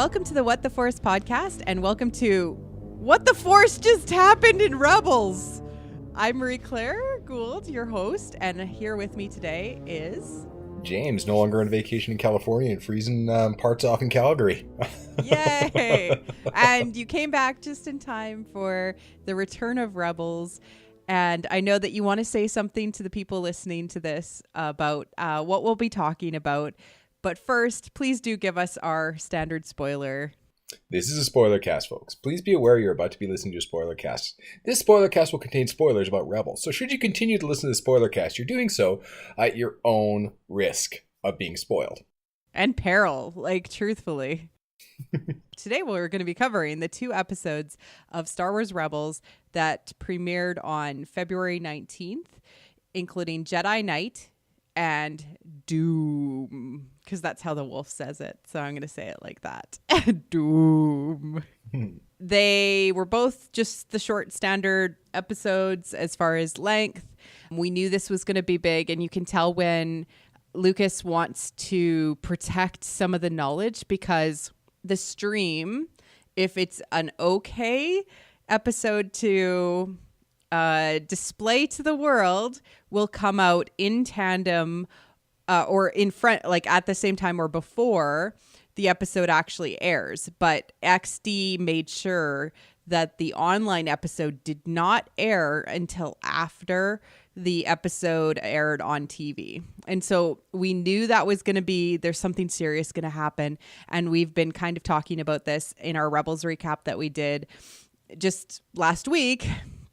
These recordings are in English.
welcome to the What the Force podcast, and welcome to What the Force Just Happened in Rebels. I'm Marie-Claire Gould, your host, and here with me today is... James, no longer on vacation in California and freezing parts off in Calgary. Yay! And you came back just in time for the return of Rebels. And I know that you want to say something to the people listening to this about what we'll be talking about. But first, please do give us our standard spoiler. This is a spoiler cast, folks. Please be aware you're about to be listening to a spoiler cast. This spoiler cast will contain spoilers about Rebels. So should you continue to listen to the spoiler cast, you're doing so at your own risk of being spoiled. And peril, like truthfully. Today we're going to be covering the 2 episodes of Star Wars Rebels that premiered on February 19th, including Jedi Night and Dume, because that's how the wolf says it. So I'm going to say it like that. Dume. They were both just the short standard episodes as far as length. We knew this was going to be big, and you can tell when Lucas wants to protect some of the knowledge, because the stream, if it's an okay episode to display to the world, will come out in tandem or in front, like at the same time or before the episode actually airs. But XD made sure that the online episode did not air until after the episode aired on TV. And so we knew that was going to be, there's something serious going to happen. And we've been kind of talking about this in our Rebels recap that we did just last week.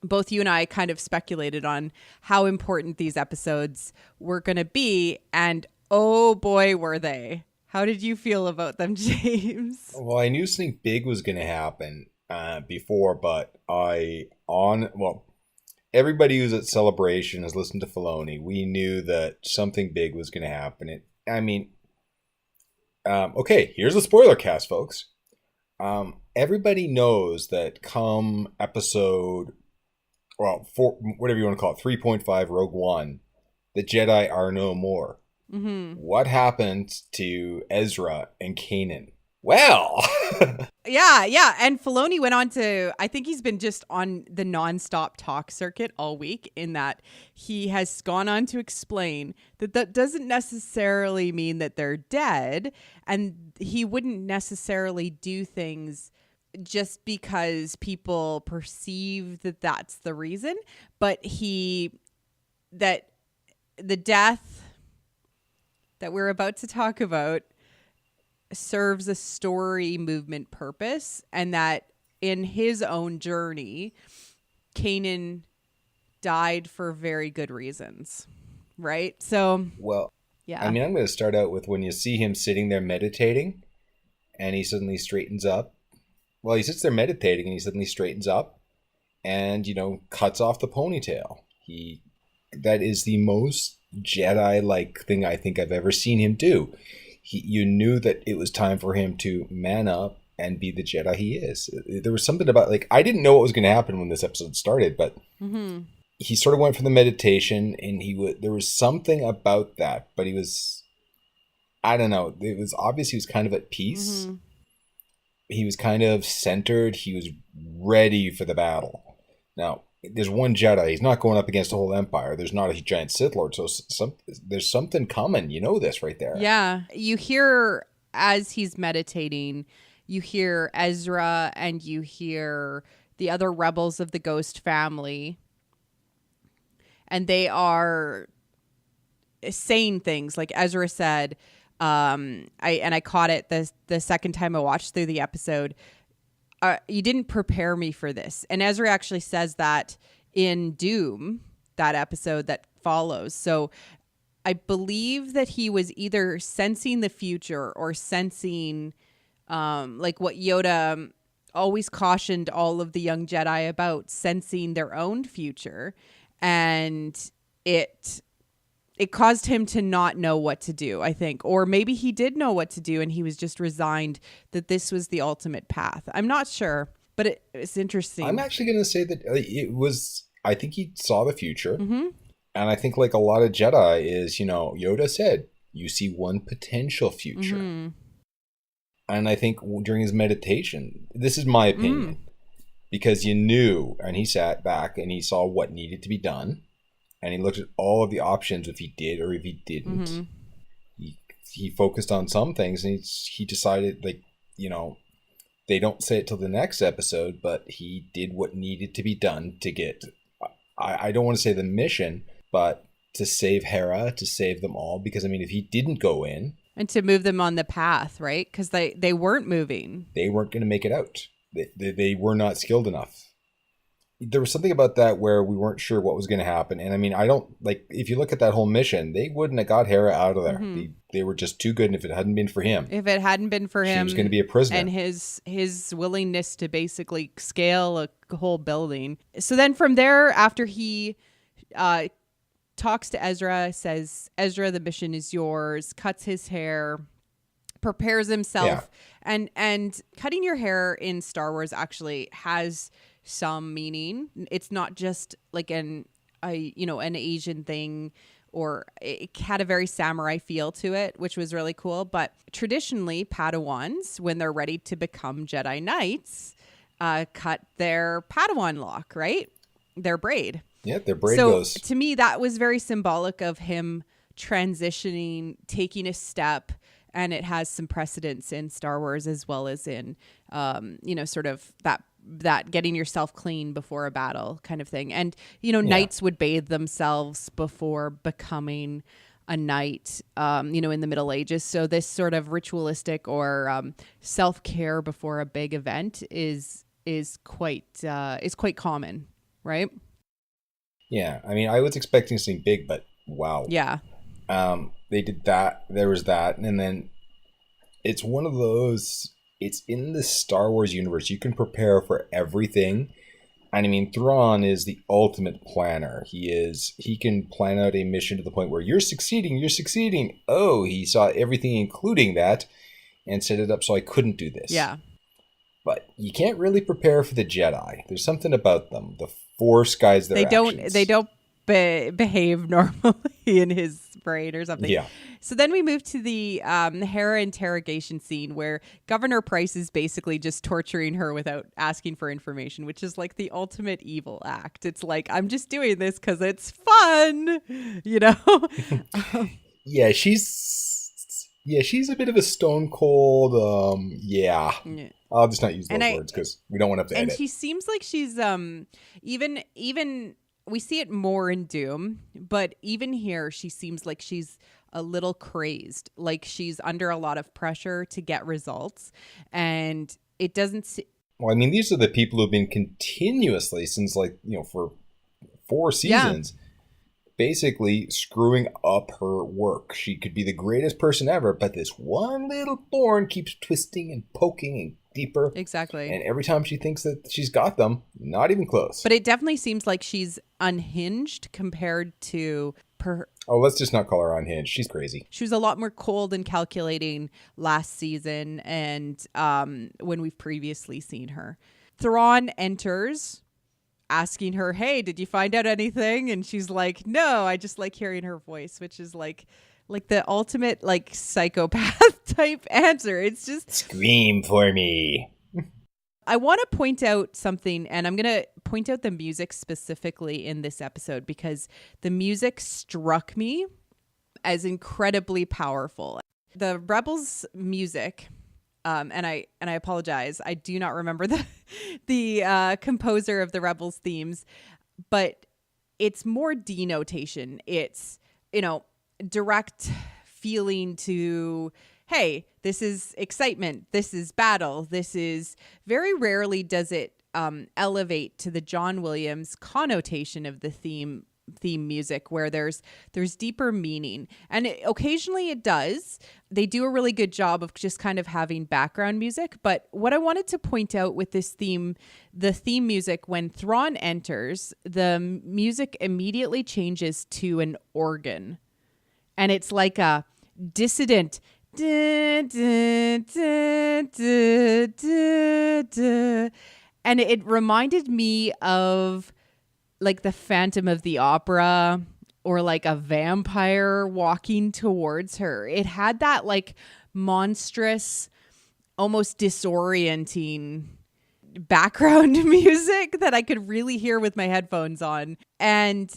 Both you and I kind of speculated on how important these episodes were going to be. And oh boy, were they. How did you feel about them, James? Well, I knew something big was going to happen before, but everybody who's at Celebration has listened to Filoni. We knew that something big was going to happen. Okay, here's the spoiler cast, folks. Everybody knows that come episode, whatever you want to call it, 3.5 Rogue One, the Jedi are no more. Mm-hmm. What happened to Ezra and Kanan? Well... Yeah. And Filoni went on to, I think he's been just on the nonstop talk circuit all week, in that he has gone on to explain that doesn't necessarily mean that they're dead. And he wouldn't necessarily do things just because people perceive that that's the reason. But that the death that we're about to talk about serves a story movement purpose, and that in his own journey, Kanan died for very good reasons, right? So, well, yeah. I mean, I'm going to start out with when you see him sitting there meditating, and he suddenly straightens up. Well, he sits there meditating, and he suddenly straightens up, and cuts off the ponytail. That is the most Jedi-like thing I think I've ever seen him do. You knew that it was time for him to man up and be the Jedi he is. There was something about, I didn't know what was going to happen when this episode started, but he sort of went for the meditation, and there was something about that, but he was, I don't know, it was obvious he was kind of at peace. Mm-hmm. He was kind of centered. He was ready for the battle. Now, there's one Jedi. He's not going up against the whole Empire. There's not a giant Sith Lord. So there's something coming. You know this right there. Yeah. You hear, as he's meditating, you hear Ezra and you hear the other rebels of the Ghost family. And they are saying things like Ezra said, I caught it the second time I watched through the episode. You didn't prepare me for this. And Ezra actually says that in Dume, that episode that follows. So I believe that he was either sensing the future or sensing what Yoda always cautioned all of the young Jedi about, sensing their own future. And it caused him to not know what to do, I think. Or maybe he did know what to do and he was just resigned that this was the ultimate path. I'm not sure, but it's interesting. I'm actually going to say that it was, I think he saw the future. Mm-hmm. And I think like a lot of Jedi is, Yoda said, you see one potential future. Mm-hmm. And I think during his meditation, this is my opinion, because you knew, and he sat back and he saw what needed to be done, and he looked at all of the options if he did or if he didn't. Mm-hmm. He focused on some things, and he decided, like, you know, they don't say it till the next episode, but he did what needed to be done to get, I don't want to say the mission, but to save Hera, to save them all. Because, I mean, if he didn't go in... And to move them on the path, right? Because they weren't moving. They weren't going to make it out. They were not skilled enough. There was something about that where we weren't sure what was going to happen. And I mean, I don't, like, if you look at that whole mission, they wouldn't have got Hera out of there. Mm-hmm. They were just too good. And if it hadn't been for him, she was going to be a prisoner. And his willingness to basically scale a whole building. So then from there, after he talks to Ezra, says, Ezra, the mission is yours, cuts his hair, prepares himself. Yeah. And cutting your hair in Star Wars actually has some meaning. It's not just like an Asian thing, or it had a very samurai feel to it, which was really cool. But traditionally, Padawans, when they're ready to become Jedi Knights, cut their Padawan lock, right? Their braid. Yeah, their braid goes. So to me, that was very symbolic of him transitioning, taking a step. And it has some precedence in Star Wars as well as in, sort of that getting yourself clean before a battle kind of thing. And, knights would bathe themselves before becoming a knight, in the Middle Ages. So this sort of ritualistic or self-care before a big event is quite common, right? Yeah. I mean, I was expecting something big, but wow. Yeah. They did that. There was that. And then it's one of those, it's in the Star Wars universe. You can prepare for everything. And I mean, Thrawn is the ultimate planner. He can plan out a mission to the point where you're succeeding. Oh, he saw everything, including that, and set it up so I couldn't do this. Yeah. But you can't really prepare for the Jedi. There's something about them. The Force guides their actions. They don't behave normally in his brain or something. Yeah. So then we move to the Hera interrogation scene where Governor Price is basically just torturing her without asking for information, which is like the ultimate evil act. It's like, I'm just doing this because it's fun, Yeah, she's a bit of a stone cold. I'll just not use those words because we don't want to edit. And she seems like she's even we see it more in Dume, but even here she seems like she's a little crazed, like she's under a lot of pressure to get results, and it doesn't. Well, I mean, these are the people who've been continuously since for 4 seasons. Basically screwing up her work. She could be the greatest person ever, but this one little thorn keeps twisting and poking and deeper. Exactly. And every time she thinks that she's got them, not even close. But it definitely seems like she's unhinged compared to Oh, let's just not call her unhinged. She's crazy. She was a lot more cold and calculating last season and when we've previously seen her. Thrawn enters asking her, hey, did you find out anything? And she's like, no, I just like hearing her voice, which is like the ultimate like psychopath type answer. It's just scream for me. I want to point out something, and I'm going to point out the music specifically in this episode because the music struck me as incredibly powerful. The Rebels music, and I apologize, I do not remember the composer of the Rebels themes, but it's more denotation. It's, direct feeling to, hey, this is excitement, this is battle, this is, very rarely does it elevate to the John Williams connotation of the theme music where there's deeper meaning, and occasionally it does. They do a really good job of just kind of having background music, but what I wanted to point out with this theme, the theme music, when Thrawn enters, the music immediately changes to an organ, and it's like a dissident and it reminded me of like the Phantom of the Opera or like a vampire walking towards her. It had that like monstrous almost disorienting background music that I could really hear with my headphones on. And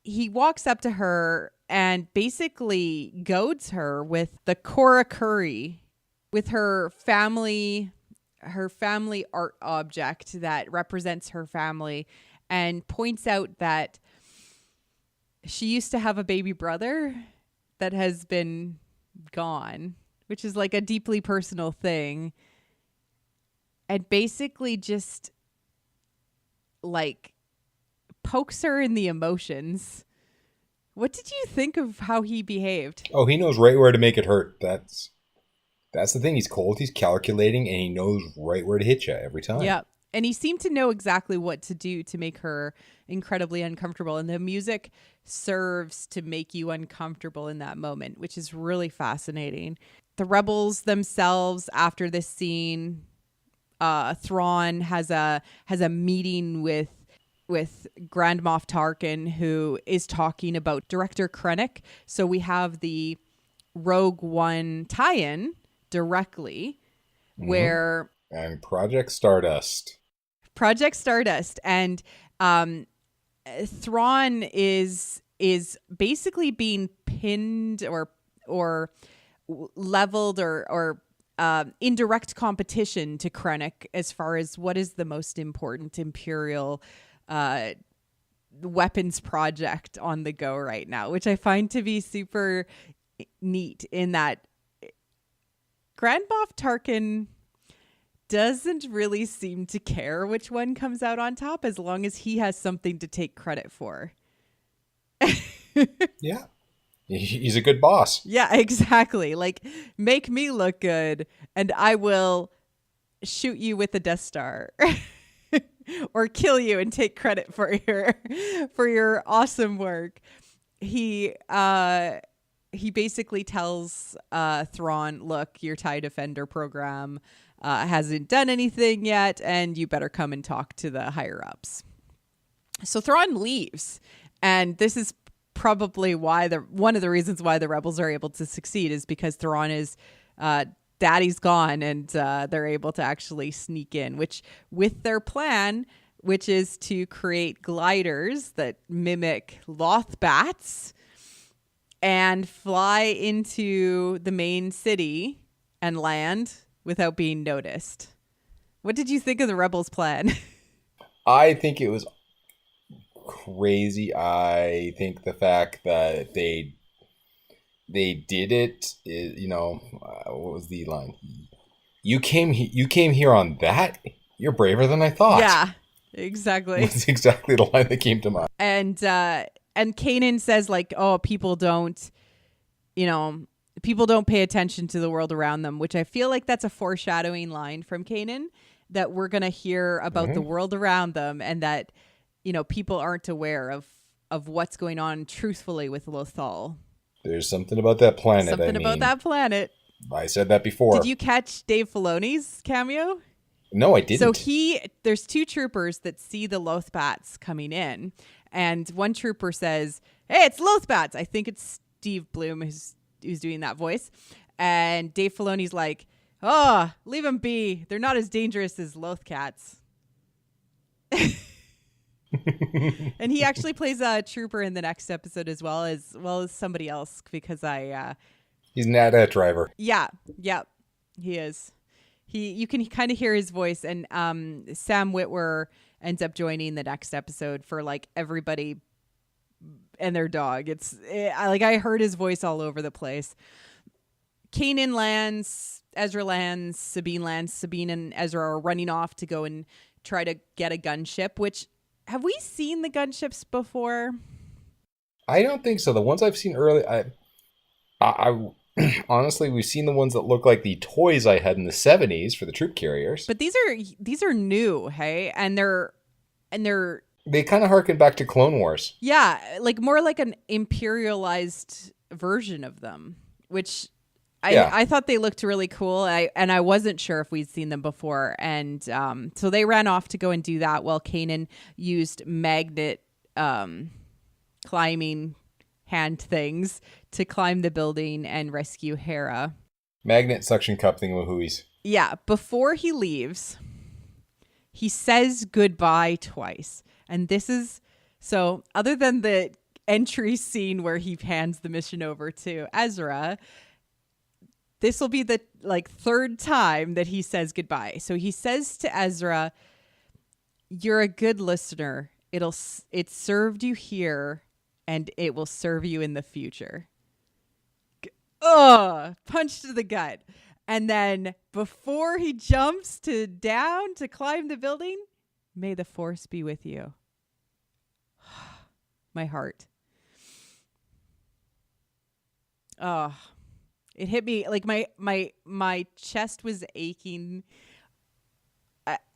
he walks up to her and basically goads her with the Korakuri, with her family art object that represents her family, and points out that she used to have a baby brother that has been gone, which is like a deeply personal thing. And basically just like pokes her in the emotions. What did you think of how he behaved? Oh, he knows right where to make it hurt. That's the thing. He's cold, he's calculating, and he knows right where to hit you every time. Yeah. And he seemed to know exactly what to do to make her incredibly uncomfortable. And the music serves to make you uncomfortable in that moment, which is really fascinating. The rebels themselves, after this scene, Thrawn has a meeting with Grand Moff Tarkin, who is talking about Director Krennic. So we have the Rogue One tie-in directly, where and Project Stardust, and Thrawn is basically being pinned or leveled or in direct competition to Krennic as far as what is the most important Imperial weapons project on the go right now, which I find to be super neat in that Grand Moff Tarkin doesn't really seem to care which one comes out on top as long as he has something to take credit for. Yeah. He's a good boss. Yeah, exactly. Like, make me look good and I will shoot you with the Death Star or kill you and take credit for your awesome work. He basically tells Thrawn, look, your TIE Defender program hasn't done anything yet, and you better come and talk to the higher ups. So Thrawn leaves, and this is probably why one of the reasons why the rebels are able to succeed is because Thrawn is daddy's gone, and they're able to actually sneak in, which with their plan, which is to create gliders that mimic Loth bats and fly into the main city and land without being noticed. What did you think of the rebels' plan? I think it was crazy. I think the fact that they did it, what was the line? You came here on that? You're braver than I thought. Yeah, exactly. That's exactly the line that came to mind. And Kanan says, like, oh, people don't pay attention to the world around them, which I feel like that's a foreshadowing line from Kanan, that we're going to hear about the world around them, and that, people aren't aware of what's going on truthfully with Lothal. There's something about that planet. About that planet. I said that before. Did you catch Dave Filoni's cameo? No, I didn't. So there's two troopers that see the Loth bats coming in, and one trooper says, "Hey, it's Loth bats." I think it's Steve Bloom who's doing that voice. And Dave Filoni's like, "Oh, leave them be. They're not as dangerous as Loth cats." And he actually plays a trooper in the next episode as well as somebody else, because he's an AT-AT driver. Yeah, he is. You can kind of hear his voice, and Sam Witwer ends up joining the next episode for like everybody and their dog. I heard his voice all over the place. Kanan lands, Ezra lands, Sabine lands. Sabine and Ezra are running off to go and try to get a gunship, which, have we seen the gunships before? I don't think so. The ones I've seen early, I honestly, we've seen the ones that look like the toys I had in the 70s for the troop carriers. But these are new, hey? And they kind of harken back to Clone Wars. Yeah, like more like an imperialized version of them, which I thought they looked really cool. I wasn't sure if we'd seen them before. And so they ran off to go and do that while Kanan used magnet climbing hand things to climb the building and rescue Hera. Magnet suction cup thingamahooies. Yeah, before he leaves, he says goodbye twice. And this is so other than the entry scene where he hands the mission over to Ezra, this will be the third time that he says goodbye. So he says to Ezra, "You're a good listener. It served you here and it will serve you in the future." Punch to the gut. And then before he jumps down to climb the building, "May the force be with you." My heart. Oh, it hit me like my chest was aching,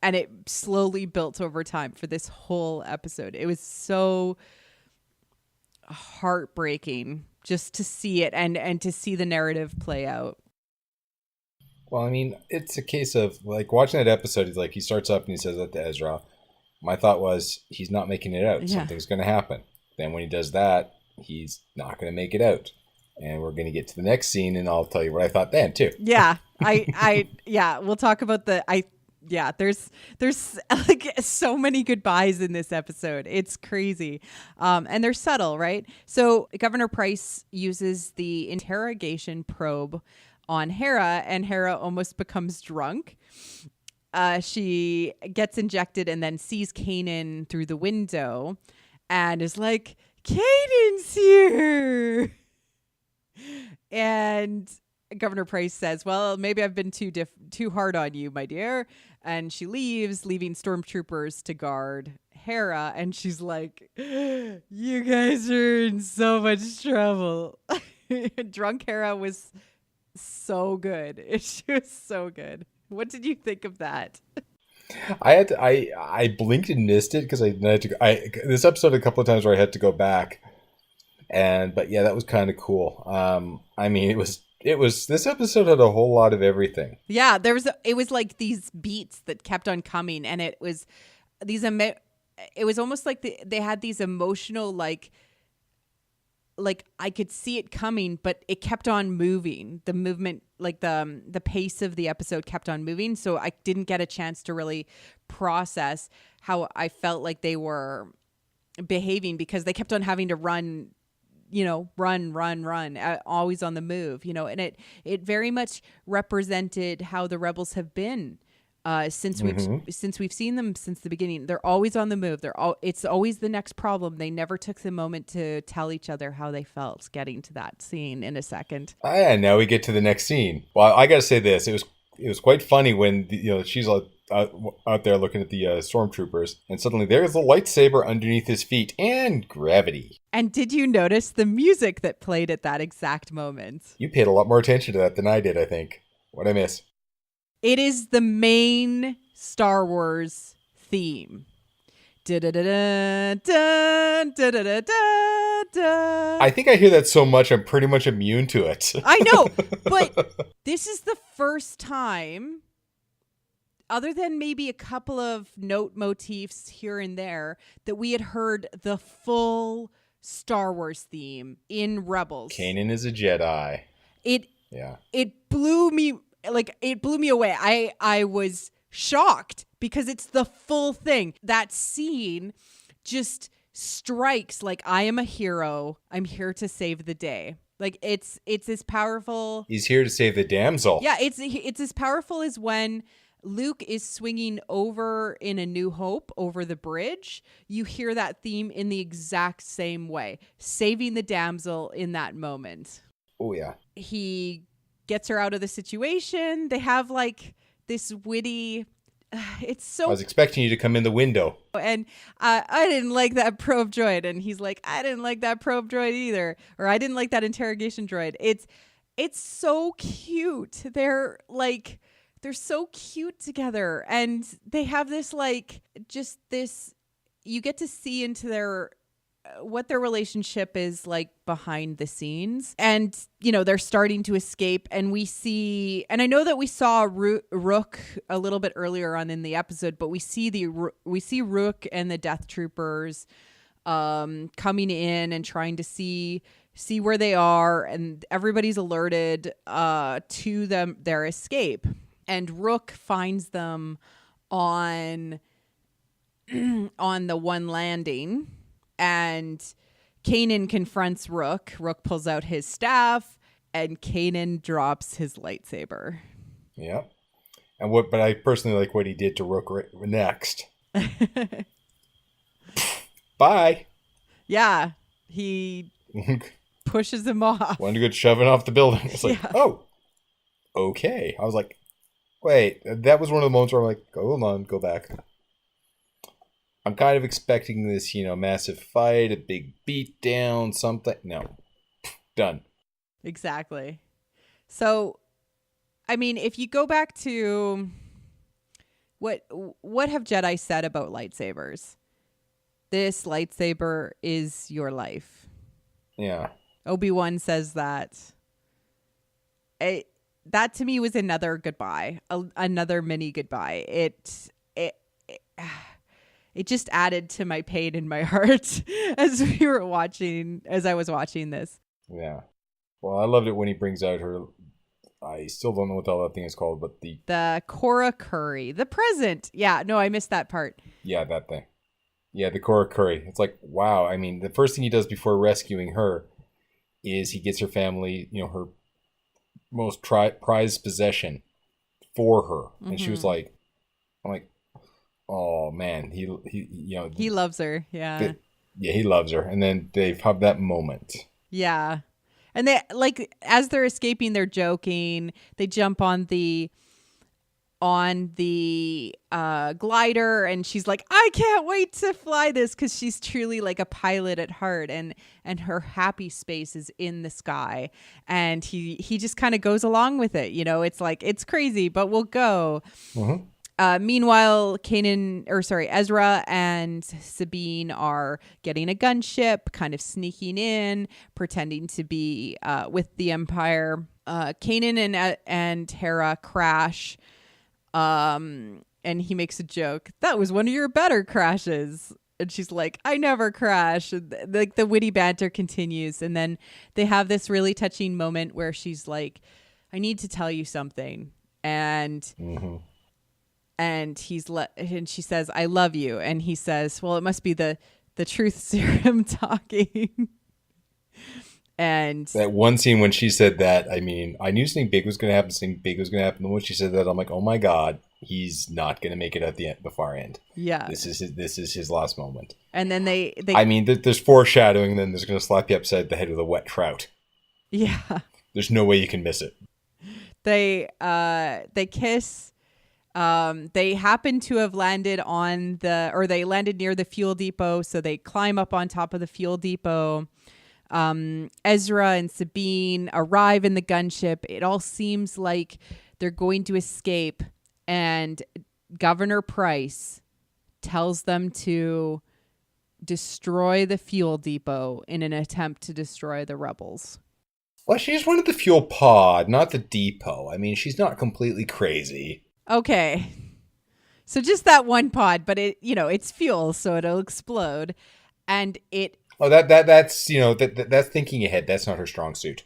and it slowly built over time for this whole episode. It was so heartbreaking just to see it and to see the narrative play out. Well, I mean, it's a case of watching that episode. He starts up and he says that to Ezra. My thought was he's not making it out. Yeah. Something's going to happen. Then when he does that, he's not going to make it out. And we're going to get to the next scene, and I'll tell you what I thought then too. Yeah, we'll talk about there's so many goodbyes in this episode. It's crazy. And they're subtle, right? So Governor Price uses the interrogation probe on Hera, and Hera almost becomes drunk. She gets injected and then sees Kanan through the window and is like, "Kanan's here." And Governor Price says, "Well, maybe I've been too hard on you, my dear." And she leaves, leaving stormtroopers to guard Hera. And she's like, "You guys are in so much trouble." Drunk Hera was so good. She was so good. What did you think of that? I blinked and missed it because this episode a couple of times where I had to go back, but yeah, that was kind of cool. I mean, it was this episode had a whole lot of everything. Yeah, it was like these beats that kept on coming, and it was it was almost like they had these emotional like I could see it coming, but it kept on moving. The movement, like the pace of the episode kept on moving. So I didn't get a chance to really process how I felt like they were behaving because they kept on having to run, always on the move, and it very much represented how the rebels have been. Since we've seen them since the beginning. They're always on the move. It's always the next problem. They never took the moment to tell each other how they felt. Getting to that scene in a second. Yeah, now we get to the next scene. Well, I got to say this. It was quite funny when she's out there looking at the stormtroopers, and suddenly there's a lightsaber underneath his feet and gravity. And did you notice the music that played at that exact moment? You paid a lot more attention to that than I did, I think. What'd I miss? It is the main Star Wars theme. I think I hear that so much, I'm pretty much immune to it. I know, but this is the first time, other than maybe a couple of note motifs here and there, that we had heard the full Star Wars theme in Rebels. Kanan is a Jedi. It blew me. It blew me away. I was shocked because it's the full thing. That scene just strikes like I am a hero. I'm here to save the day. Like it's as powerful. He's here to save the damsel. Yeah, it's as powerful as when Luke is swinging over in A New Hope over the bridge. You hear that theme in the exact same way, saving the damsel in that moment. Oh yeah. He gets her out of the situation. They have this witty. It's so. I was expecting you to come in the window. And I didn't like that probe droid, and he's like, I didn't like that probe droid either, or I didn't like that interrogation droid. It's so cute. They're so cute together, and they have this just this. You get to see into what their relationship is like behind the scenes, and they're starting to escape, and we see, and I know that we saw Rook a little bit earlier on in the episode, but we see Rook and the Death Troopers coming in and trying to see where they are, and everybody's alerted to their escape. And Rook finds them on the one landing, and Kanan confronts Rook. Rook pulls out his staff, and Kanan drops his lightsaber. Yeah. But I personally like what he did to Rook next. Bye. Yeah. He pushes him off. One good shoving off the building. It's like, oh, okay. I was like, wait, that was one of the moments where I'm like, hold on, go back. I'm kind of expecting this, massive fight, a big beatdown, something. No. Done. Exactly. So, I mean, if you go back to what have Jedi said about lightsabers? This lightsaber is your life. Yeah. Obi-Wan says that. That to me was another goodbye, another mini goodbye. It just added to my pain in my heart as I was watching this. Yeah. Well, I loved it when he brings out her. I still don't know what the hell that thing is called, but the Cora Curry, the present. Yeah, no, I missed that part. Yeah, that thing. Yeah, the Cora Curry. It's like, wow. I mean, the first thing he does before rescuing her is he gets her family, her most prized possession for her, and she was like, I'm like, oh man, he he loves her. Yeah, he loves her, and then they have that moment. Yeah. And they, like, as they're escaping, they're joking. They jump on the glider, and she's like, I can't wait to fly this, because she's truly like a pilot at heart, and her happy space is in the sky. And he just kind of goes along with it. It's like, it's crazy, but we'll go. Mm-hmm. Meanwhile, Ezra and Sabine are getting a gunship, kind of sneaking in, pretending to be with the Empire. Kanan and Hera crash, and he makes a joke. That was one of your better crashes. And she's like, I never crash. And, like, the witty banter continues. And then they have this really touching moment where she's like, I need to tell you something. And... Mm-hmm. And and she says, I love you. And he says, well, it must be the truth serum talking. And that one scene when she said that, I mean, I knew something big was going to happen. Something big was going to happen. And when she said that, I'm like, oh my God, he's not going to make it at the far end. Yeah. This is his last moment. And then they I mean, there's foreshadowing, and then there's going to slap you upside the head with a wet trout. Yeah. There's no way you can miss it. They kiss. They happen to have landed they landed near the fuel depot, so they climb up on top of the fuel depot. Ezra and Sabine arrive in the gunship. It all seems like they're going to escape, and Governor Price tells them to destroy the fuel depot in an attempt to destroy the rebels. Well, she just wanted the fuel pod, not the depot. I mean, she's not completely crazy. Okay. So just that one pod, but it's fuel, so it'll explode. And it... Oh, that's that's thinking ahead. That's not her strong suit.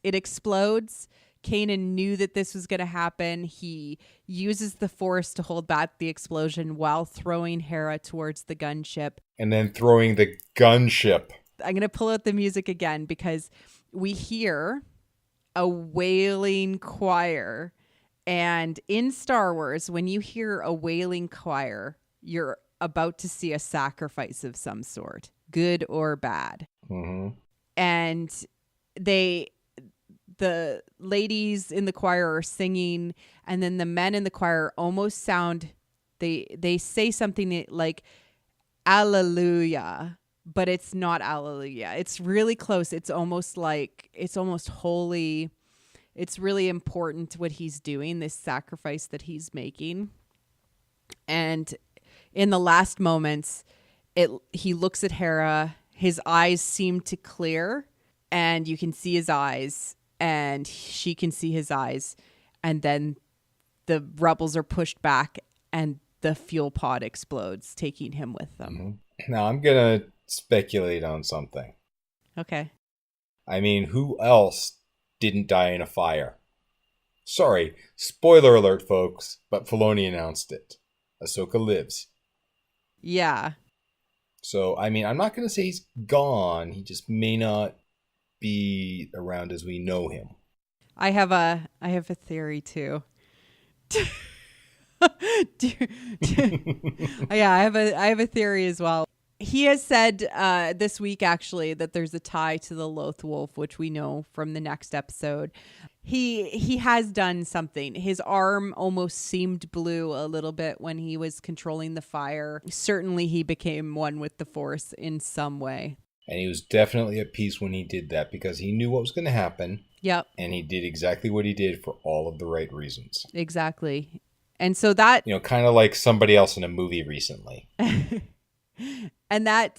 It explodes. Kanan knew that this was going to happen. He uses the Force to hold back the explosion while throwing Hera towards the gunship. And then throwing the gunship. I'm going to pull out the music again, because we hear a wailing choir. And in Star Wars, when you hear a wailing choir, you're about to see a sacrifice of some sort, good or bad. Mm-hmm. And the ladies in the choir are singing, and then the men in the choir almost sound, they say something like Alleluia, but it's not Alleluia. It's really close. It's almost holy. It's really important what he's doing, this sacrifice that he's making. And in the last moments, he looks at Hera, his eyes seem to clear, and you can see his eyes, and she can see his eyes, and then the rebels are pushed back, and the fuel pod explodes, taking him with them. Mm-hmm. Now, I'm going to speculate on something. Okay. I mean, who else didn't die in a fire? Sorry, spoiler alert, folks, but Filoni announced it. Ahsoka lives. Yeah. So, I mean, I'm not going to say he's gone. He just may not be around as we know him. I have a theory too. Yeah, I have a theory as well. He has said this week actually that there's a tie to the Loth Wolf, which we know from the next episode. He has done something. His arm almost seemed blue a little bit when he was controlling the fire. Certainly he became one with the Force in some way. And he was definitely at peace when he did that because he knew what was going to happen. Yep. And he did exactly what he did for all of the right reasons. Exactly. And so that... kind of like somebody else in a movie recently. And that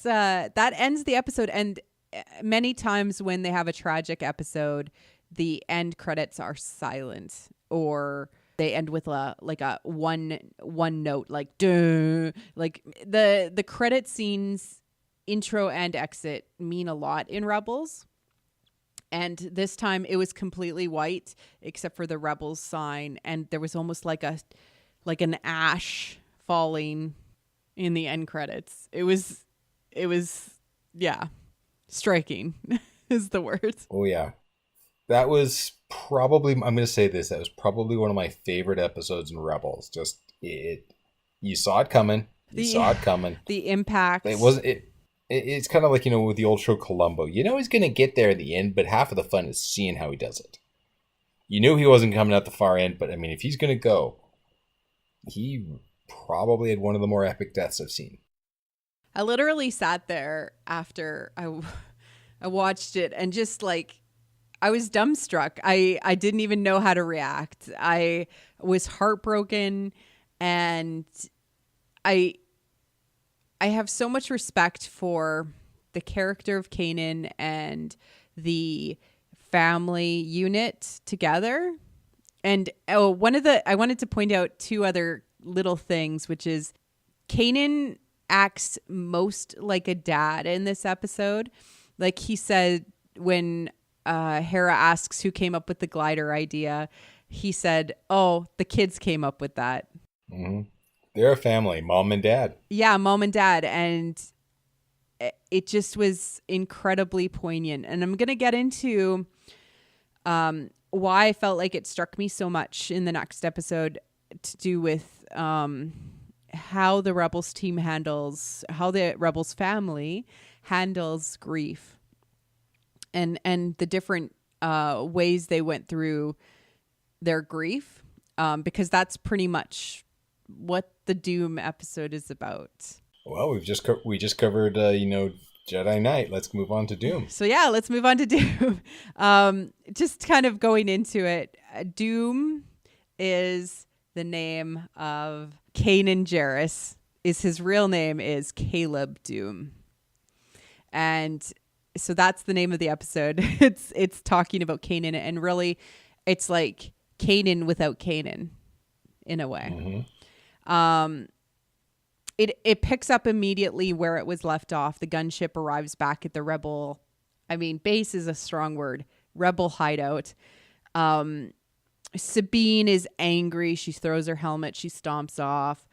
ends the episode. And many times when they have a tragic episode, the end credits are silent, or they end with a one note, like duh. Like the credit scenes, intro and exit, mean a lot in Rebels. And this time it was completely white except for the Rebels sign, and there was almost like an ash falling in the end credits. It was yeah, striking is the word. Oh yeah. That was probably, I'm going to say this, that was probably one of my favorite episodes in Rebels. Just you saw it coming. The impact. It's kind of like, with the old show Columbo. He's going to get there in the end, but half of the fun is seeing how he does it. You knew he wasn't coming out the far end, but I mean, if he's going to go, he probably had one of the more epic deaths I've seen. I literally sat there after I watched it and just like, I was dumbstruck. I didn't even know how to react. I was heartbroken, and I have so much respect for the character of Kanan and the family unit together. And I wanted to point out two other little things, which is Kanan acts most like a dad in this episode. Like he said when Hera asks who came up with the glider idea, he said, "Oh, the kids came up with that." Mm-hmm. They're a family, mom and dad. Yeah, mom and dad. And it just was incredibly poignant. And I'm going to get into why I felt like it struck me so much in the next episode, to do with how the Rebels team how the Rebels family handles grief. And the different ways they went through their grief, because that's pretty much what the Dume episode is about. Well, we just covered Jedi Night. Let's move on to Dume. So yeah, let's move on to Dume. Just kind of going into it, Dume is the name of Kanan Jarrus. His real name is Caleb Dume, and so that's the name of the episode. It's talking about Kanan, and really it's like Kanan without Kanan in a way. Mm-hmm. It picks up immediately where it was left off. The gunship arrives back at the Rebel, base is a strong word, Rebel hideout. Sabine is angry. She throws her helmet. She stomps off.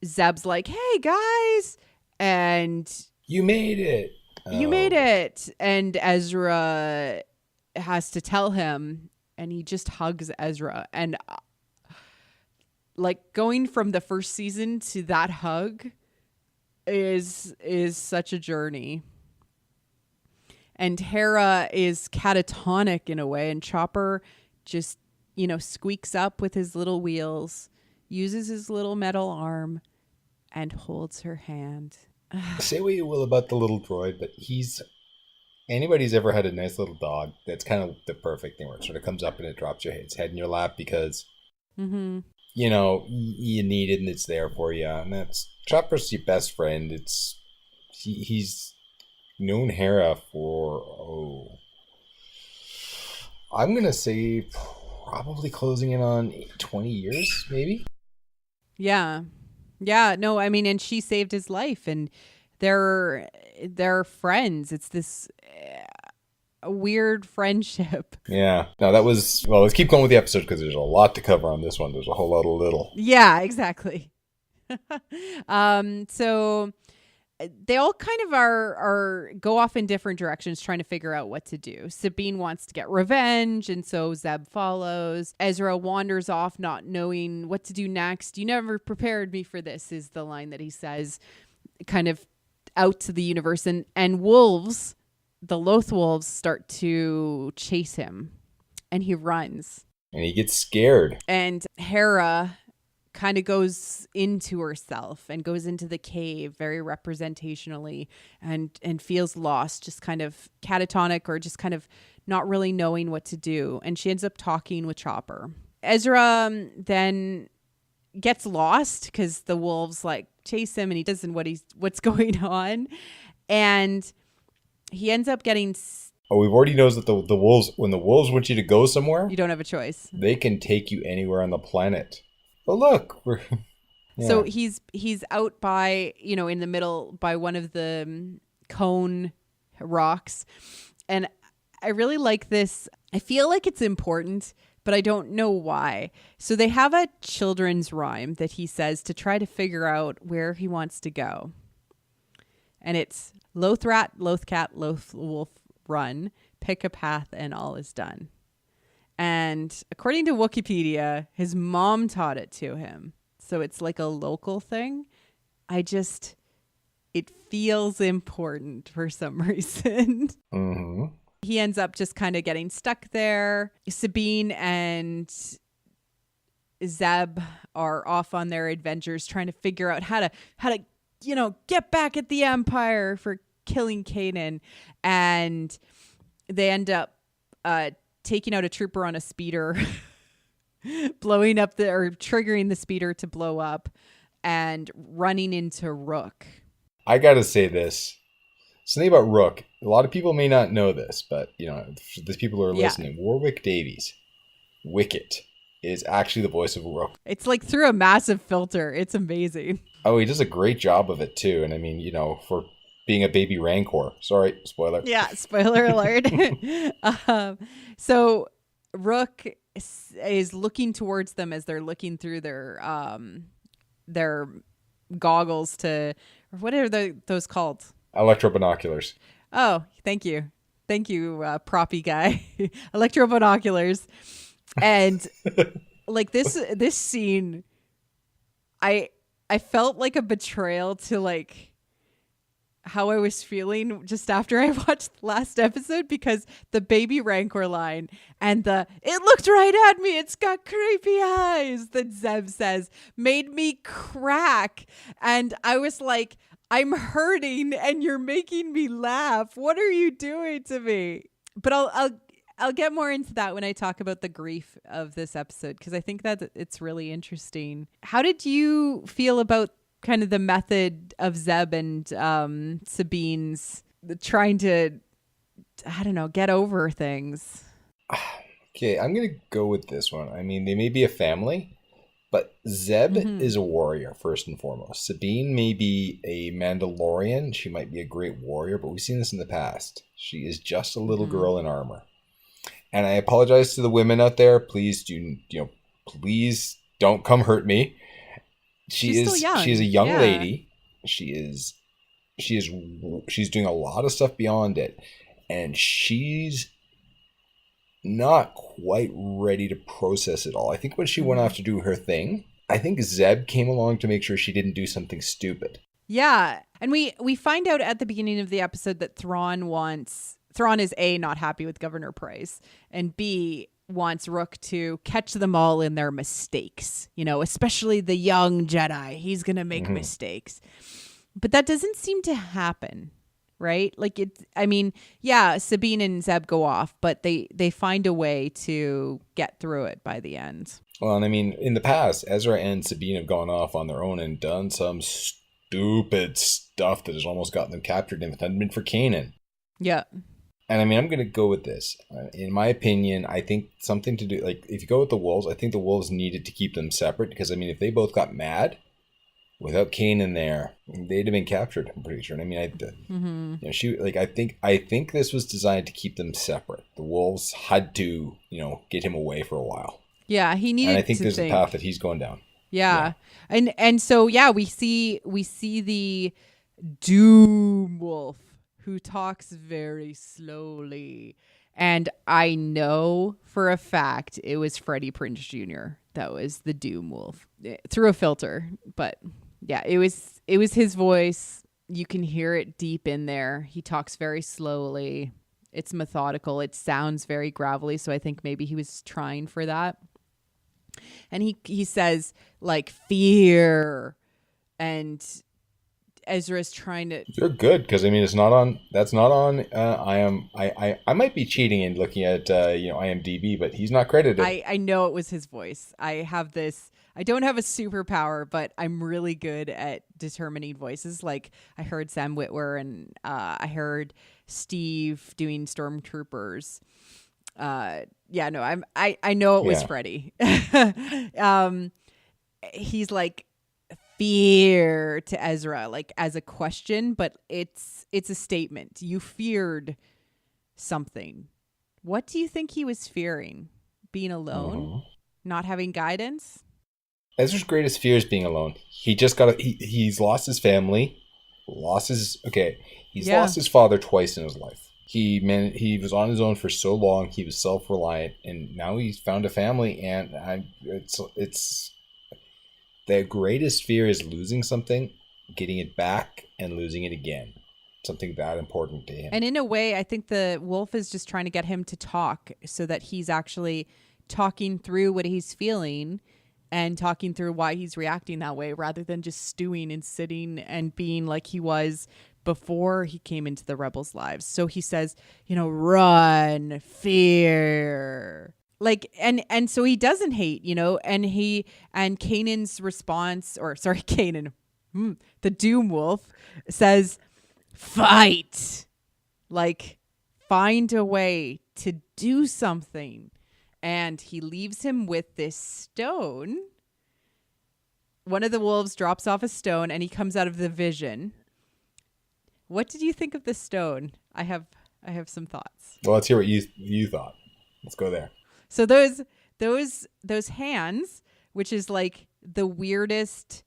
Zeb's like, "Hey guys." And you made it. You made it. And Ezra has to tell him, and he just hugs Ezra. And like going from the first season to that hug is such a journey. And Hera is catatonic in a way, and Chopper just, squeaks up with his little wheels, uses his little metal arm, and holds her hand. Say what you will about the little droid, but anybody's ever had a nice little dog, that's kind of the perfect thing, where it sort of comes up and it drops its head in your lap because, mm-hmm. You need it and it's there for you. And that's Chopper's your best friend. He's known Hera for, I'm going to say probably closing in on 20 years, maybe. Yeah. Yeah, no, and she saved his life, and they're friends. It's this a weird friendship. Yeah. No, that was, well, let's keep going with the episode because there's a lot to cover on this one. There's a whole lot of little. Yeah, exactly. So they all kind of are go off in different directions trying to figure out what to do. Sabine wants to get revenge, and so Zeb follows. Ezra wanders off not knowing what to do next. You never prepared me for this is the line that he says kind of out to the universe, and wolves, the Loth wolves, start to chase him, and he runs. And he gets scared. And Hera kind of goes into herself and goes into the cave very representationally and feels lost, just kind of catatonic or just kind of not really knowing what to do. And she ends up talking with Chopper. Ezra then gets lost because the wolves like chase him and he doesn't what's going on. And he ends up getting... Oh, we've already knows that the wolves, when the wolves want you to go somewhere, you don't have a choice. They can take you anywhere on the planet. But look, yeah. So he's out by, in the middle by one of the cone rocks. And I really like this. I feel like it's important, but I don't know why. So they have a children's rhyme that he says to try to figure out where he wants to go. And it's loth rat, loth cat, loth wolf, run, pick a path and all is done. And according to Wikipedia, his mom taught it to him. So it's like a local thing. It feels important for some reason. Mm-hmm. He ends up just kind of getting stuck there. Sabine and Zeb are off on their adventures trying to figure out how to get back at the Empire for killing Kanan. And they end up taking out a trooper on a speeder, blowing up or triggering the speeder to blow up and running into Rook. I got to say this. Something about Rook. A lot of people may not know this, but, the people who are listening, Warwick Davies, Wicket, is actually the voice of Rook. It's like through a massive filter. It's amazing. Oh, he does a great job of it, too. And I mean, for being a baby Rancor. Sorry, spoiler. Yeah, spoiler alert. So Rook is looking towards them as they're looking through their goggles what are those called? Electro binoculars. Oh, thank you, proppy guy. Electro binoculars, and like this scene, I felt like a betrayal to like how I was feeling just after I watched the last episode, because the baby Rancor line and it looked right at me, it's got creepy eyes that Zeb says made me crack. And I was like, I'm hurting and you're making me laugh. What are you doing to me? But I'll get more into that when I talk about the grief of this episode, because I think that it's really interesting. How did you feel about kind of the method of Zeb and Sabine's trying to, I don't know, get over things? Okay, I'm going to go with this one. I mean, they may be a family, but Zeb is a warrior, first and foremost. Sabine may be a Mandalorian. She might be a great warrior, but we've seen this in the past. She is just a little girl in armor. And I apologize to the women out there. Please please don't come hurt me. She's still young. She's a young lady. She's doing a lot of stuff beyond it, and she's not quite ready to process it all. I think when she went off to do her thing, I think Zeb came along to make sure she didn't do something stupid. Yeah, and we find out at the beginning of the episode that Thrawn is A, not happy with Governor Price, and B, wants Rook to catch them all in their mistakes, especially the young Jedi. He's going to make mistakes. But that doesn't seem to happen, right? Like Sabine and Zeb go off, but they find a way to get through it by the end. Well, and I mean, in the past, Ezra and Sabine have gone off on their own and done some stupid stuff that has almost gotten them captured if it hadn't been for Kanan. Yeah. And I mean, I'm going to go with this. In my opinion, I think something to do, like, if you go with the Wolves, I think the Wolves needed to keep them separate because, I mean, if they both got mad, Without Kanan there, they'd have been captured. I'm pretty sure. I mean, I think this was designed to keep them separate. The wolves had to, get him away for a while. Yeah, he needed. And I think to there's think. a path that he's going down. Yeah. And so we see the Dume wolf who talks very slowly. And I know for a fact it was Freddie Prinze Jr. that was the Dume wolf through a filter. But yeah, it was his voice. You can hear it deep in there. He talks very slowly. It's methodical. It sounds very gravelly. So I think maybe he was trying for that. And he says like fear, and Ezra's trying to. You're good because I mean it's not on. That's not on. I might be cheating and looking at IMDb, but he's not credited. I know it was his voice. I don't have a superpower, but I'm really good at determining voices. Like I heard Sam Witwer and I heard Steve doing Stormtroopers. I know it was Freddie. He's like fear to Ezra, like as a question, but it's a statement. You feared something. What do you think he was fearing? Being alone? Mm-hmm. Not having guidance? Ezra's greatest fear is being alone. He's lost his family, lost his father twice in his life. He was on his own for so long. He was self-reliant, and now he's found a family. And it's the greatest fear is losing something, getting it back, and losing it again. Something that important to him. And in a way, I think the wolf is just trying to get him to talk, so that he's actually talking through what he's feeling and talking through why he's reacting that way, rather than just stewing and sitting and being like he was before he came into the rebels' lives. So he says, run, fear. Like, and so he doesn't hate, and Kanan's response, Kanan, the Dume wolf says, fight, like find a way to do something. And he leaves him with this stone. One of the wolves drops off a stone and he comes out of the vision. What did you think of the stone? I have some thoughts. Well, let's hear what you thought. Let's go there. So those hands, which is like the weirdest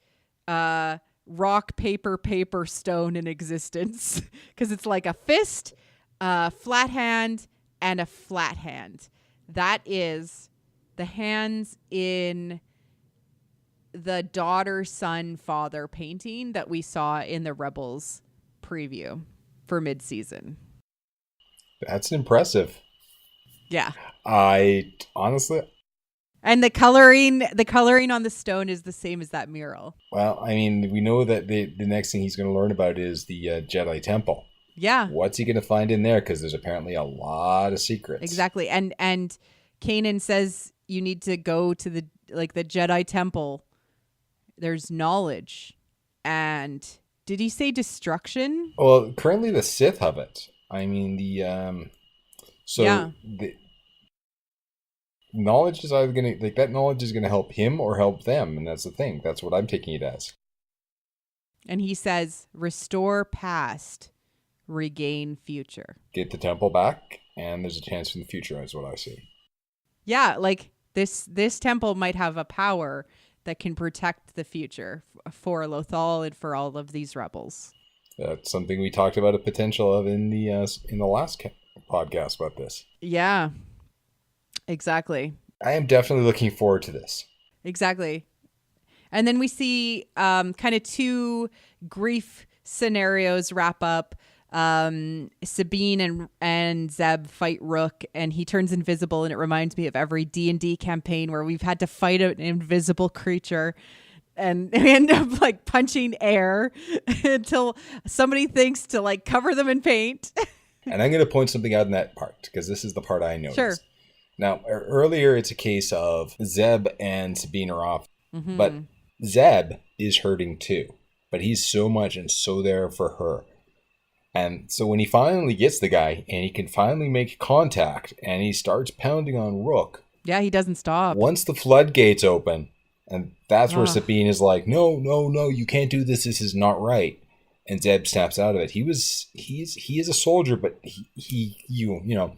rock paper stone in existence, because it's like a fist, a flat hand, and a flat hand. That is the hands in the daughter, son, father painting that we saw in the Rebels preview for mid-season. That's impressive. Yeah. I honestly. And the coloring on the stone is the same as that mural. Well, I mean, we know that the next thing he's going to learn about is the Jedi Temple. Yeah. What's he going to find in there? Because there's apparently a lot of secrets. Exactly. And Kanan says you need to go to the Jedi Temple. There's knowledge. And did he say destruction? Well, currently the Sith have it. I mean, the knowledge is either going to, that knowledge is going to help him or help them. And that's the thing. That's what I'm taking it as. And he says, restore past, regain future. Get the temple back, and there's a chance in the future, is what I see. Yeah, like this temple might have a power that can protect the future for Lothal and for all of these rebels. That's something we talked about a potential of in the last podcast about this. Yeah, exactly. I am definitely looking forward to this. Exactly. And then we see kind of two grief scenarios wrap up. Sabine and Zeb fight Rook, and he turns invisible, and it reminds me of every D&D campaign where we've had to fight an invisible creature, and we end up like punching air until somebody thinks to like cover them in paint. And I'm going to point something out in that part, because this is the part I noticed. Sure. Now, earlier it's a case of Zeb and Sabine are off, Mm-hmm. but Zeb is hurting too, but he's so much and so there for her. And so when he finally gets the guy and he can finally make contact and he starts pounding on Rook. Yeah, he doesn't stop. Once the floodgates open, And that's where Ugh. Sabine is like, no, no, no, you can't do this. This is not right. And Zeb snaps out of it. He is a soldier, but you know,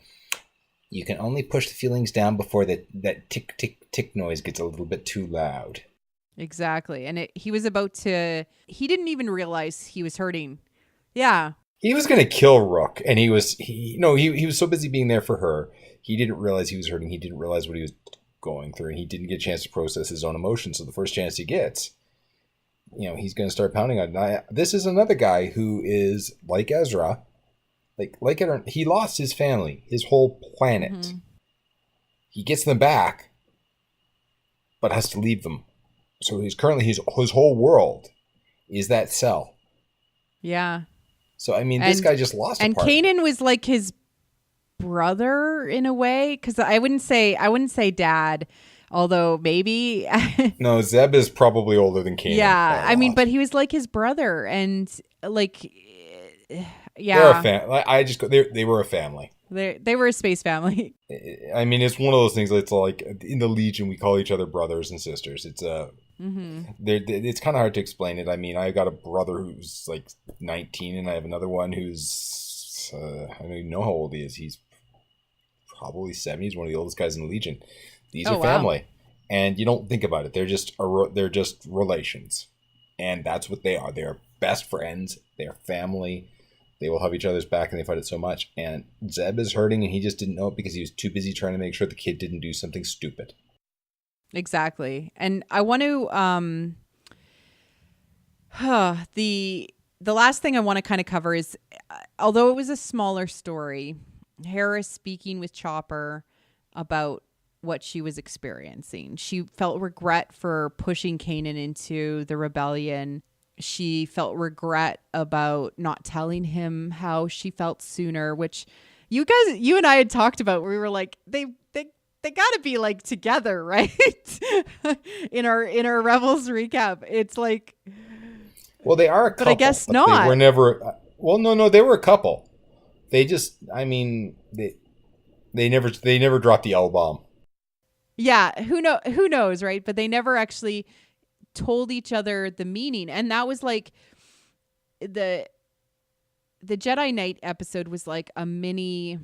you can only push the feelings down before that tick, tick, tick noise gets a little bit too loud. Exactly. And he was about to, he didn't even realize he was hurting. Yeah. He was going to kill Rook, and he was so busy being there for her. He didn't realize he was hurting. He didn't realize what he was going through, and he didn't get a chance to process his own emotions. So the first chance he gets, he's going to start pounding on it. This is another guy who is like Ezra, he lost his family, his whole planet. Mm-hmm. He gets them back, but has to leave them. So his whole world is that cell. Yeah. So I mean, this guy just lost. And Kanan was like his brother in a way, because I wouldn't say dad, although maybe. No, Zeb is probably older than Kanan. Yeah, I mean, but he was like his brother, and like, They're yeah, a family. They were a family. They were a space family. I mean, it's one of those things. It's like in the Legion, we call each other brothers and sisters. It's it's kind of hard to explain it. I mean, I got a brother who's like 19, and I have another one who's I don't even know how old he is. He's probably 70. He's one of the oldest guys in the Legion. These are family, and you don't think about it. They're just relations, and that's what they are. They're best friends. They're family. They will have each other's back, and they fight it so much. And Zeb is hurting, and he just didn't know it because he was too busy trying to make sure the kid didn't do something stupid. Exactly. And I want to the last thing I want to kind of cover is, although it was a smaller story, Hera speaking with Chopper about what she was experiencing. She felt regret for pushing Kanan into the rebellion. She felt regret about not telling him how she felt sooner, which you and I had talked about. We were like, they got to be like together, right? in our Rebels recap, it's like, well, they are a couple, but I guess not. They were never. Well, no, they were a couple. They just, I mean, they never dropped the L-bomb. Yeah, who knows, right? But they never actually told each other the meaning, and that was like the Jedi Night episode was like a mini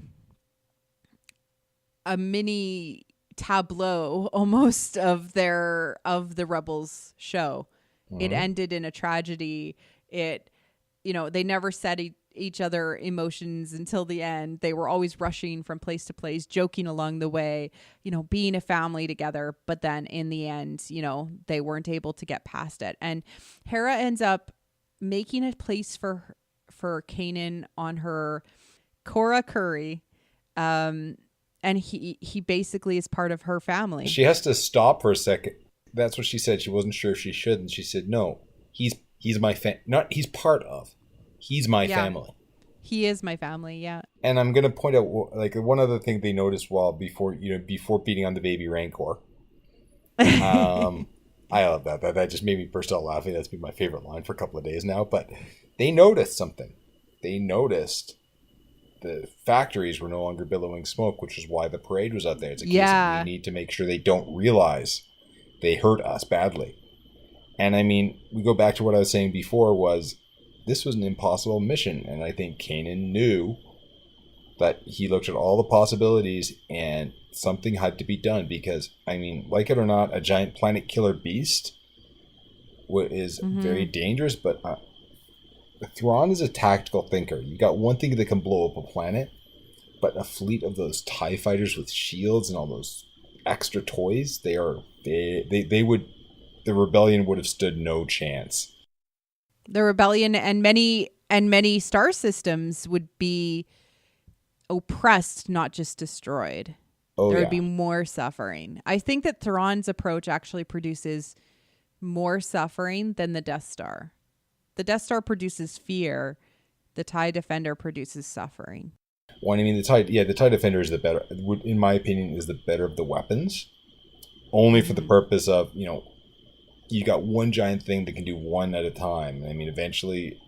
tableau almost of the Rebels show. Mm-hmm. It ended in a tragedy. They never said each other emotions until the end. They were always rushing from place to place, joking along the way, being a family together. But then in the end, they weren't able to get past it. And Hera ends up making a place for Kanan on her Cora Curry. And he basically is part of her family. She has to stop for a second. That's what she said. She wasn't sure if she should. And she said, no, he's my he's part of. He's my family. He is my family, yeah. And I'm going to point out, like, one other thing they noticed before beating on the baby Rancor. I love that. That just made me burst out laughing. That's been my favorite line for a couple of days now. But they noticed something. They noticed the factories were no longer billowing smoke, which is why the parade was out there. It's a case of we need to make sure they don't realize they hurt us badly. And I mean, we go back to what I was saying before was, this was an impossible mission, and I think Kanan knew that he looked at all the possibilities and something had to be done because, I mean, like it or not, a giant planet killer beast is very dangerous, but Thrawn is a tactical thinker. You got one thing that can blow up a planet, but a fleet of those TIE fighters with shields and all those extra toys, the rebellion would have stood no chance. The rebellion and many star systems would be oppressed, not just destroyed. There would be more suffering. I think that Thrawn's approach actually produces more suffering than the Death Star. The Death Star produces fear. The TIE Defender produces suffering. Well, I mean, the TIE Defender is the better, in my opinion, is the better of the weapons. Only for the purpose of, you got one giant thing that can do one at a time. I mean, eventually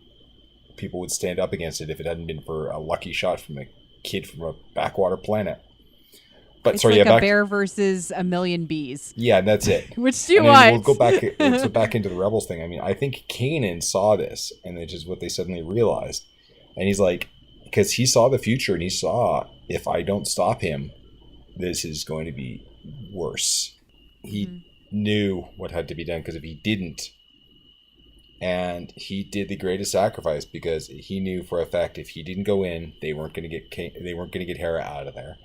people would stand up against it if it hadn't been for a lucky shot from a kid from a backwater planet. But It's sorry, like yeah, a back. bear versus a million bees. Yeah, that's it. Which do you And then we'll want? go back. So back into the rebels thing. I mean, I think Kanan saw this, and it's just what they suddenly realized. And he's like, because he saw the future, and he saw, if I don't stop him, this is going to be worse. He knew what had to be done, because if he didn't, and he did the greatest sacrifice, because he knew for a fact if he didn't go in, they weren't going to get Hera out of there.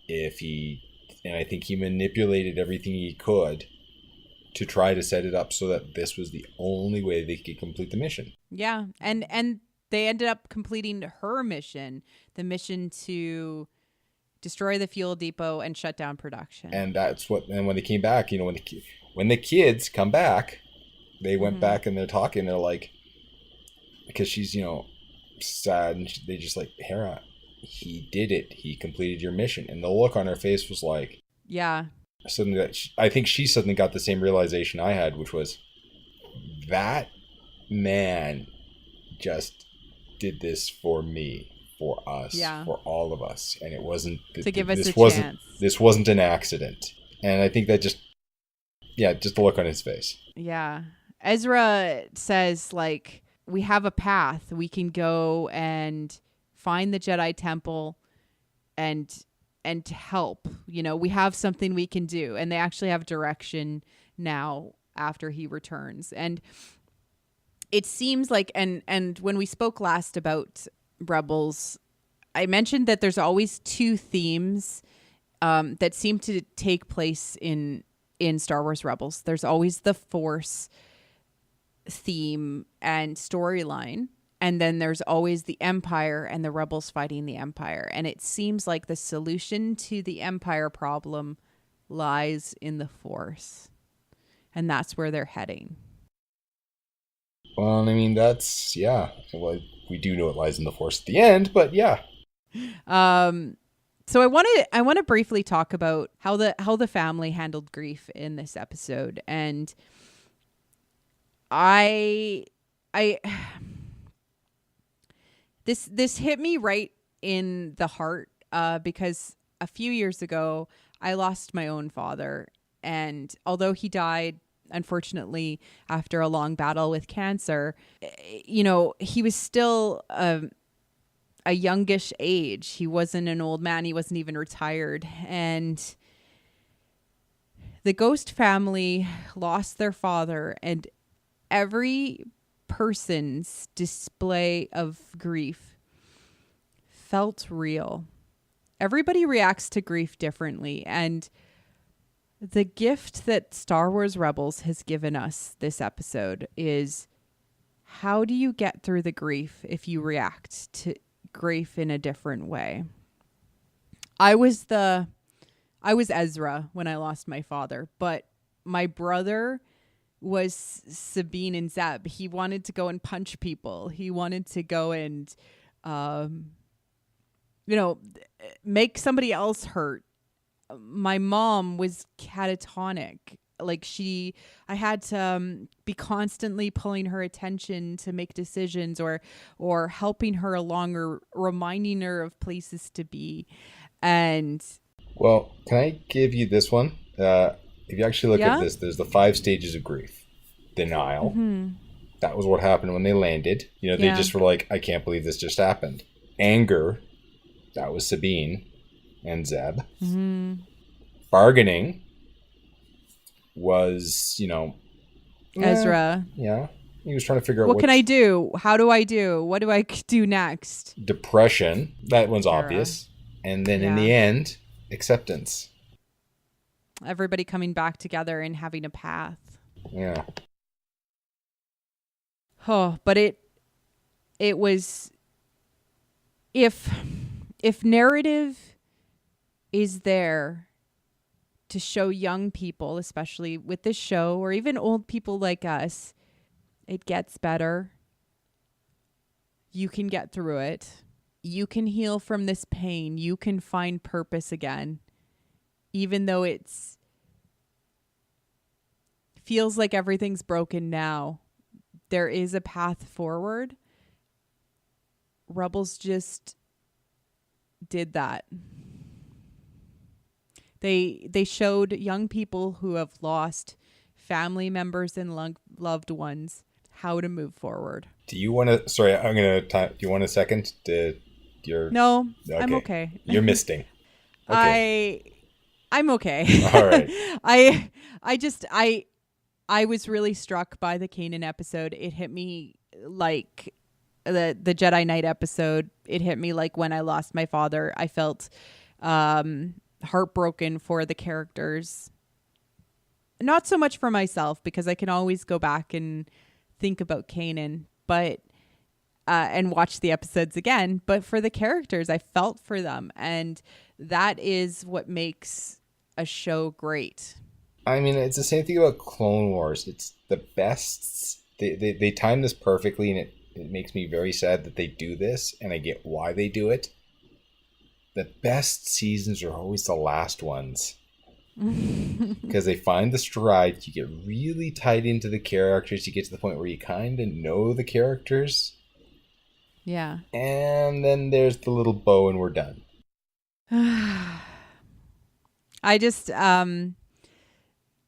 And I think he manipulated everything he could to try to set it up so that this was the only way they could complete the mission. Yeah, and they ended up completing her mission, the mission to destroy the fuel depot and shut down production. And that's what. And when they came back, when the kids come back, they went back and they're talking. They're like, because she's sad, and they just like, Hera, he did it. He completed your mission. And the look on her face was like, yeah. Suddenly, I think she suddenly got the same realization I had, which was that man just did this for me, for us, for all of us, and it wasn't to give us a chance. Chance. This wasn't an accident, and I think that just the look on his face. Yeah, Ezra says, like, we have a path. We can go and find the Jedi Temple and help. We have something we can do. And they actually have direction now after he returns. And it seems like, and when we spoke last about Rebels, I mentioned that there's always two themes that seem to take place in Star Wars Rebels. There's always the Force theme and storyline, and then there's always the Empire and the Rebels fighting the Empire. And it seems like the solution to the Empire problem lies in the Force, and that's where they're heading. Well, I mean, that's well, we do know it lies in the Force at the end, but yeah. So I want to briefly talk about how the family handled grief in this episode. And this hit me right in the heart because a few years ago I lost my own father, and although he died unfortunately after a long battle with cancer, he was still a youngish age. He wasn't an old man. He wasn't even retired. And the Ghost family lost their father, and every person's display of grief felt real. Everybody reacts to grief differently. And the gift that Star Wars Rebels has given us this episode is, how do you get through the grief if you react to grief in a different way? I was Ezra when I lost my father, but my brother was Sabine and Zeb. He wanted to go and punch people. He wanted to go and, make somebody else hurt. My mom was catatonic. Like I had to be constantly pulling her attention to make decisions, or helping her along, or reminding her of places to be. And well, can I give you this one? If you actually look at this, there's the 5 stages of grief. Denial. Mm-hmm. That was what happened when they landed. They just were like, I can't believe this just happened. Anger. That was Sabine and Zeb. Mm-hmm. Bargaining was, Ezra. Yeah. He was trying to figure out what can I do? How do I do? What do I do next? Depression. That one's obvious. And then in the end, acceptance. Everybody coming back together and having a path. Yeah. Oh, but it was, if narrative is there to show young people, especially with this show, or even old people like us, it gets better. You can get through it. You can heal from this pain. You can find purpose again. Even though feels like everything's broken now, there is a path forward. Rebels just did that. They showed young people who have lost family members and loved ones how to move forward. Do you want to? Sorry, I'm gonna. Do you want a second? No, okay. I'm okay. You're misting. Okay. I'm okay. All right. I was really struck by the Kanan episode. It hit me like the Jedi Night episode. It hit me like when I lost my father. I felt heartbroken for the characters. Not so much for myself, because I can always go back and think about Kanan, but and watch the episodes again. But for the characters, I felt for them, and that is what makes a show great. I mean, it's the same thing about Clone Wars. It's the best. They time this perfectly, and it makes me very sad that they do this, and I get why they do it. The best seasons are always the last ones. Because they find the stride. You get really tied into the characters. You get to the point where you kind of know the characters. Yeah. And then there's the little bow and we're done. I just, I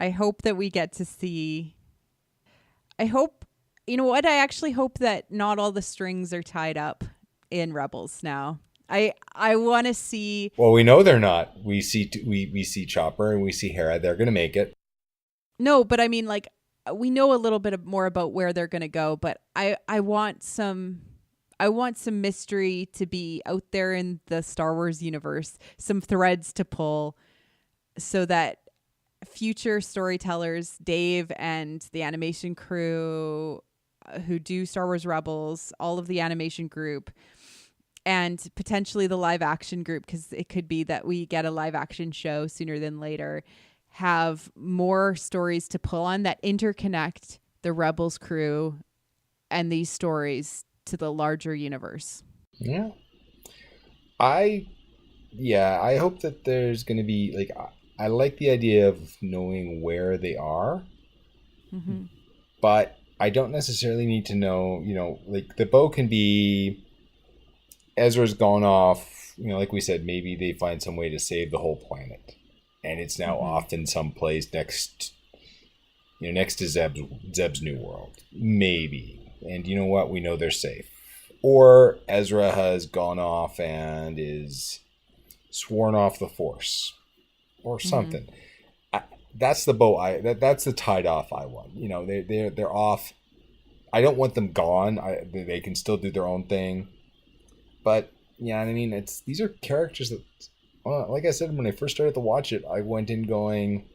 hope that we get to see, I hope, you know what? I actually hope that not all the strings are tied up in Rebels now. I want to see. Well, we know they're not. We see Chopper and we see Hera. They're going to make it. No, but I mean, like, we know a little bit more about where they're going to go, but I want some mystery to be out there in the Star Wars universe, some threads to pull, so that future storytellers, Dave and the animation crew who do Star Wars Rebels, all of the animation group, and potentially the live action group, because it could be that we get a live action show sooner than later, have more stories to pull on that interconnect the Rebels crew and these stories to the larger universe. Yeah. I hope that there's going to be, like, I like the idea of knowing where they are, but I don't necessarily need to know, like, the bow can be Ezra's gone off, like we said, maybe they find some way to save the whole planet, and it's now off in some place next to Zeb's new world, maybe. And you know what? We know they're safe. Or Ezra has gone off and is sworn off the Force, or something. That's the bow. That's the tied off I want. They're off. I don't want them gone. They can still do their own thing. But yeah, I mean, these are characters that, like I said, when I first started to watch it, I went in going,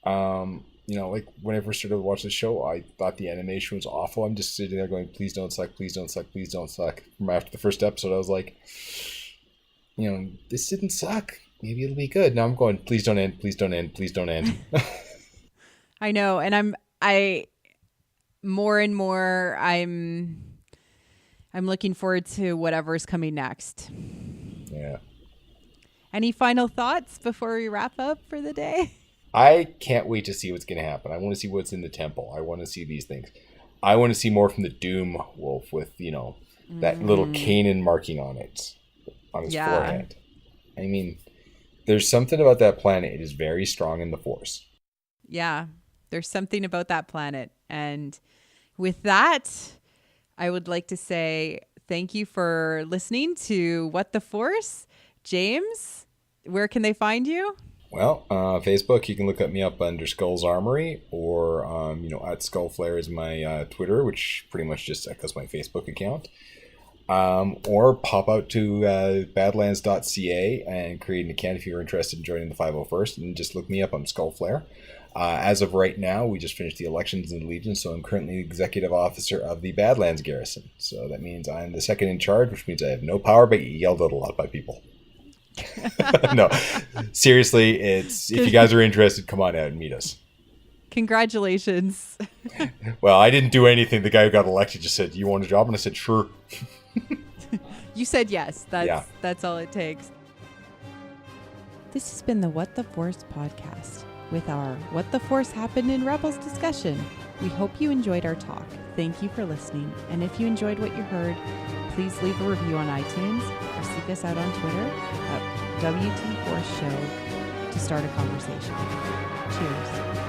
like when I first started to watch the show, I thought the animation was awful. I'm just sitting there going, please don't suck, please don't suck, please don't suck. From after the first episode, I was like, this didn't suck. Maybe it'll be good. Now I'm going, please don't end, please don't end, please don't end. I know, and I more and more I'm looking forward to whatever's coming next. Yeah. Any final thoughts before we wrap up for the day? I can't wait to see what's going to happen. I want to see what's in the temple. I want to see these things. I want to see more from the Dume wolf with, that little Kanan marking on his forehead. I mean, there's something about that planet. It is very strong in the Force. Yeah, there's something about that planet. And with that, I would like to say thank you for listening to What the Force. James, where can they find you? Well, Facebook, you can look me up under Skull's Armory, or, at Skullflare is my Twitter, which pretty much just echoes my Facebook account. Or pop out to badlands.ca and create an account if you're interested in joining the 501st, and just look me up. I'm Skullflare. As of right now, we just finished the elections in the Legion, so I'm currently the executive officer of the Badlands Garrison. So that means I'm the second in charge, which means I have no power, but yelled at a lot by people. No, seriously, if you guys are interested, come on out and meet us. Congratulations. Well, I didn't do anything. The guy who got elected just said, "You want a job?" And I said, "Sure." You said yes. That's all it takes. This has been the What the Force podcast with our What the Force Happened in Rebels discussion. We hope you enjoyed our talk. Thank you for listening. And if you enjoyed what you heard, please leave a review on iTunes or seek us out on Twitter at WT Force Show to start a conversation. Cheers.